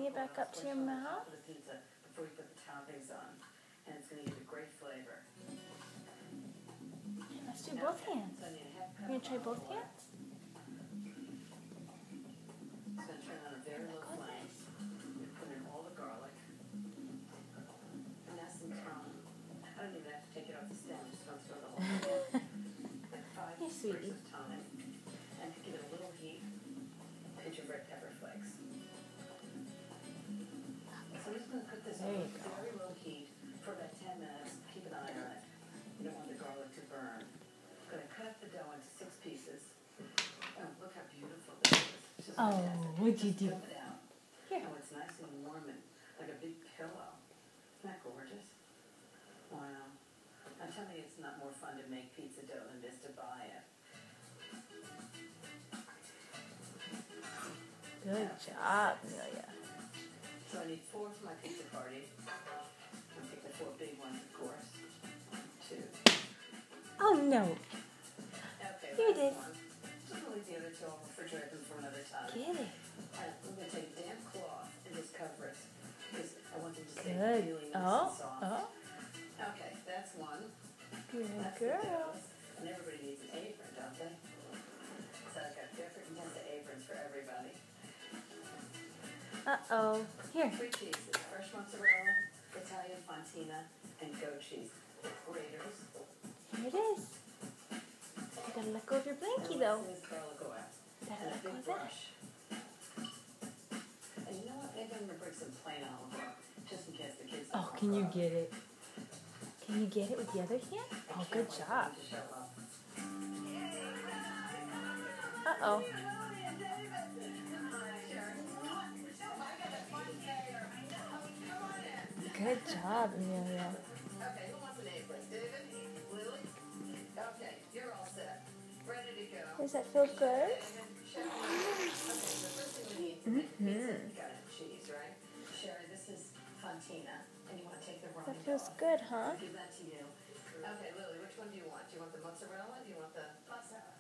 it back up to your mouth. Before you put the toppings on, and it's going to give it great flavor. Let's do both hands. You're going to try both hands? It's going to turn on a very low flame. You put in all the garlic. And now some thyme. I don't even have to take it off the stem. I'm just going to throw the whole thing in. Like 5 sprigs of thyme. And give it a little heat. Pinch of red pepper flakes. So I'm just going to cook this over very low heat for about 10 minutes. Keep an eye on it. You don't want the garlic to burn. I'm going to cut up the dough into 6 pieces. Oh, look how beautiful this is. Oh, what'd you do? Here. Oh, it's nice and warm and like a big pillow. Isn't that gorgeous? Wow. Now tell me it's not more fun to make pizza dough than it is to buy it. Good job, Amelia. So I need 4 for my pizza party. I'll take the 4 big ones, of course. 2. Oh, no. Okay, Here it is. One. I'm going to leave the other 2. I'll refrigerate them for another time. Get it. I'm going to take a damp cloth and just cover it. Because I want them to stay Good. really nice and soft. Oh. Okay, that's one. Good That's girl. and everybody needs an apron, don't they? So I've got different kinds of aprons for everybody. Uh-oh. Here. 3 cheeses. Fresh mozzarella, Italian fontina, and goat cheese. Graters. Here it is. You gotta let go of your blankie, though. This is garlic oil. Gotta And a let go big of that. brush. And you know what? Maybe I'm going to bring some plain olive oil, just in case the kids don't Oh, can you get it? Can you get it with the other hand? Oh, good job. Uh-oh. Good job, Amelia. Okay, who wants an apron? David? Lily? Okay, you're all set. Ready to go. Does that feel good? Okay, the first thing we need to make pizza, you gotta have cheese, right? Sherry, this is fontina, and you want to take the rind That feels off. good, huh? I'll give that to you. Okay, Lily, which one do you want? Do you want the mozzarella? Do you want the mozzarella?